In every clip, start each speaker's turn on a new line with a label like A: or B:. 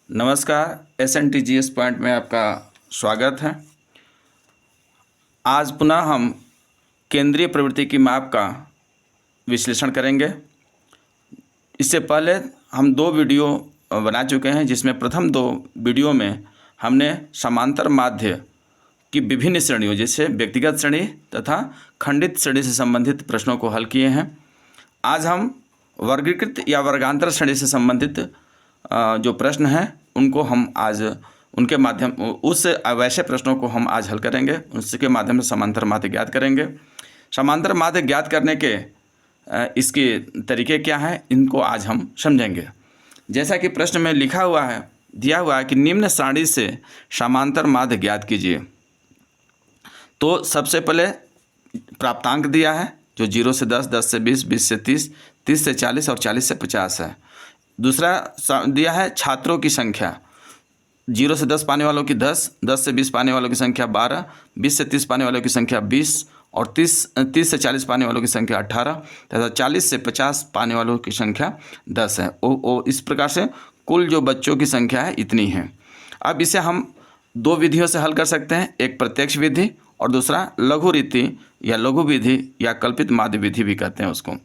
A: नमस्कार, SNTGS point में आपका स्वागत है। आज पुनः हम केंद्रीय प्रवृत्ति की माप का विश्लेषण करेंगे। इससे पहले हम 2 वीडियो बना चुके हैं, जिसमें प्रथम 2 वीडियो में हमने समांतर माध्य की विभिन्न श्रेणियों जैसे व्यक्तिगत श्रेणी तथा खंडित श्रेणी से संबंधित प्रश्नों को हल किए हैं। आज हम वर्गीकृत या वर्गांतर श्रेणी से संबंधित जो प्रश्न हैं उनको हम आज उनके माध्यम उस वैसे प्रश्नों को हम आज हल करेंगे। उसके माध्यम से समांतर माध्य ज्ञात करेंगे। समांतर माध्य ज्ञात करने के इसके तरीके क्या हैं, इनको आज हम समझेंगे। जैसा कि प्रश्न में लिखा हुआ है, दिया हुआ है कि निम्न सारणी से समांतर माध्य ज्ञात कीजिए। तो सबसे पहले प्राप्तांक दिया है जो 0 से 10, 10 से 20, 20 से 30, 30 से 40 और 40 से 50 है। दूसरा दिया है छात्रों की संख्या, 0 से 10 पाने वालों की 10, 10 से 20 पाने वालों की संख्या 12, 20 से 30 पाने वालों की संख्या 20 और 30 से 40 पाने वालों की संख्या 18 तथा 40 से 50 पाने वालों की संख्या 10 है। इस प्रकार से कुल जो बच्चों की संख्या है इतनी है। अब इसे हम 2 विधियों से हल कर सकते हैं, एक प्रत्यक्ष विधि और दूसरा लघु रीति या लघु विधि या कल्पित माध्य विधि भी कहते हैं उसको।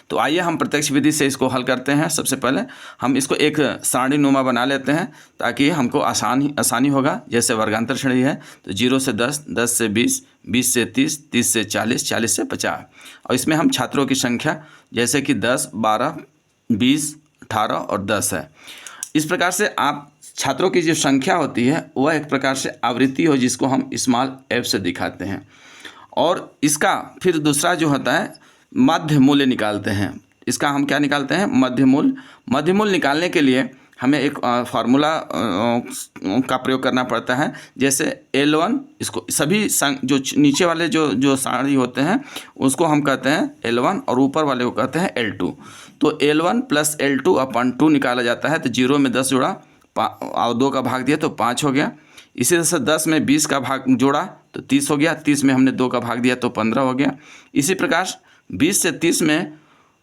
A: तो आइए हम प्रत्यक्ष विधि से इसको हल करते हैं। सबसे पहले हम इसको एक सारणी नुमा बना लेते हैं ताकि हमको आसानी होगा। जैसे वर्गांतर श्रेणी है तो 0 से 10, 10 से 20, 20 से 30, 30 से 40, 40 से 50 और इसमें हम छात्रों की संख्या जैसे कि 10, 12, 20, 18 और 10 है। इस प्रकार से आप छात्रों की जो संख्या होती है वह एक प्रकार से आवृत्ति हो जिसको हम स्मॉल f से दिखाते हैं। और इसका फिर दूसरा जो होता है मध्य मूल्य निकालते हैं। इसका हम क्या निकालते हैं? मध्य मूल्य। मध्य मूल्य निकालने के लिए हमें एक फार्मूला का प्रयोग करना पड़ता है। जैसे L1, इसको सभी जो नीचे वाले जो सारणी होते हैं उसको हम कहते हैं L1 और ऊपर वाले को कहते हैं L2। तो L1 प्लस L2 अपन 2 निकाला जाता है। तो 0 में 10 जोड़ा और 2 का भाग दिया तो 5 हो गया। इसी तरह से 10 में 20 का भाग जोड़ा तो 30 हो गया। 30 में हमने 2 का भाग दिया तो 15 हो गया। इसी प्रकार 20 से 30 में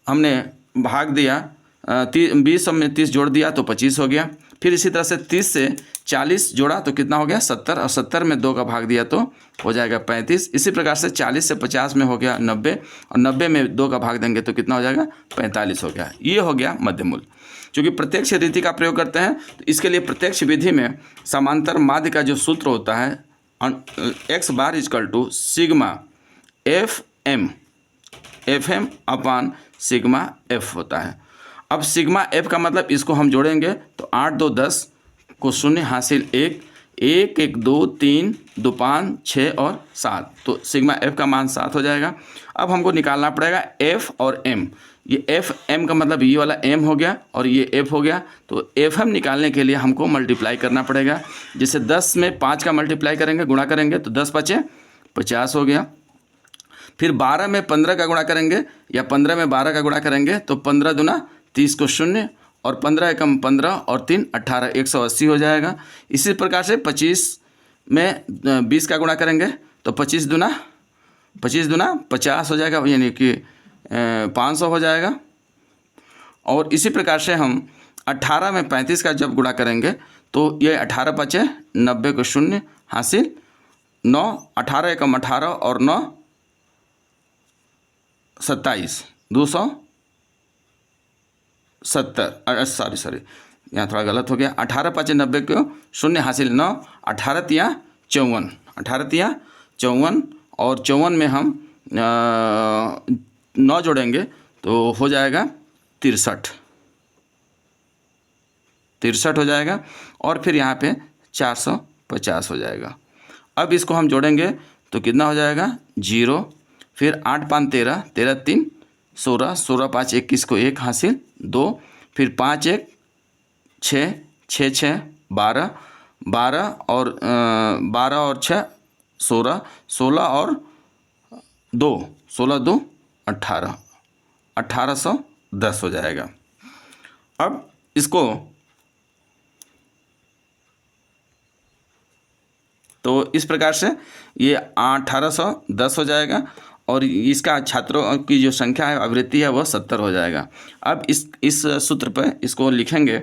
A: हमने भाग दिया, 20 में 30 जोड़ दिया तो 25 हो गया। फिर इसी तरह से 30 से 40 जोड़ा तो कितना हो गया? 70 और 70 में 2 का भाग दिया तो हो जाएगा 35। इसी प्रकार से 40 से 50 में हो गया 90 और 90 में 2 का भाग देंगे तो कितना हो जाएगा? 45 हो गया। ये हो गया मध्य मूल्य। चूँकि प्रत्यक्ष रीति का प्रयोग करते हैं तो इसके लिए प्रत्यक्ष विधि में समांतर माध्य का जो सूत्र होता है x bar equal to sigma FM upon sigma F होता है। अब सिग्मा F का मतलब इसको हम जोड़ेंगे तो 8 2 10 को 0 हासिल 1 1 1 2 3 2 5 6 और 7। तो सिग्मा F का मान 7 हो जाएगा। अब हमको निकालना पड़ेगा F और M। ये FM का मतलब ये वाला M हो गया और ये F हो गया। तो FM निकालने के लिए हमको मल्टीप्लाई करना पड़ेगा। जैसे 10 में 5 का मल्टीप्लाई करेंगे, गुणा करेंगे तो 10 5 50 हो गया। फिर 12 में 15 का गुणा करेंगे या 15 में 12 का गुणा करेंगे तो 15 दूना 30 को 0 और 15 एकम 15 और 3 18, 180 हो जाएगा। इसी प्रकार से 25 में 20 का गुणा करेंगे तो 25 दूना 50 हो जाएगा, यानी कि 500 हो जाएगा। और इसी प्रकार से हम 18 में 35 का जब गुणा करेंगे तो ये 18 5 90 को 0 हासिल 9, 18 एकम 18 और 9 27, 270। सॉरी यहाँ थोड़ा गलत हो गया। 18 5 90 को 0 हासिल 9, 18 तिया 54, 18 तिया 54 और 54 में हम 9 जोड़ेंगे तो हो जाएगा 63 हो जाएगा। और फिर यहाँ पे 450 हो जाएगा। अब इसको हम जोड़ेंगे तो कितना हो जाएगा? 0, फिर 8 5 13, 13 3 16, 16 5 21 को 1 हासिल 2, फिर 5 1 6, 6 6 12, 12 और 6 16, 16 और 2 16 2 18, 1810 हो जाएगा। अब इसको तो इस प्रकार से ये 1810 हो जाएगा और इसका छात्रों की जो संख्या है आवृत्ति है वह 70 हो जाएगा। अब इस सूत्र पर इसको लिखेंगे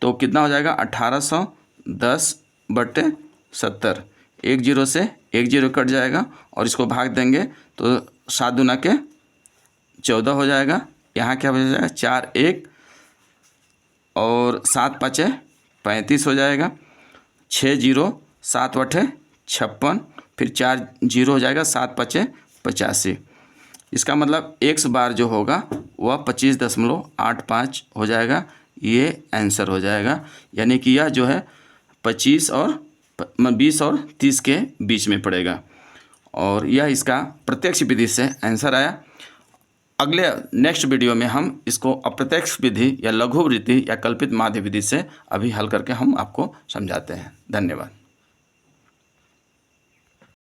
A: तो कितना हो जाएगा 1810/70। 1 जीरो से 1 जीरो कट जाएगा और इसको भाग देंगे तो 7 दूना के 14 हो जाएगा। यहाँ क्या बच जाएगा 4 1 और 7 5 35 हो जाएगा। 6 जीरो 7 8 56, फिर 4 जीरो हो जाएगा 7 5 85। इसका मतलब x बार जो होगा वह 25.85 हो जाएगा। ये आंसर हो जाएगा, यानी कि यह जो है 20 और 30 के बीच में पड़ेगा और यह इसका प्रत्यक्ष विधि से आंसर आया। अगले नेक्स्ट वीडियो में हम इसको अप्रत्यक्ष विधि या लघु विधि या कल्पित माध्य विधि से अभी हल करके हम आपको समझाते हैं। धन्यवाद।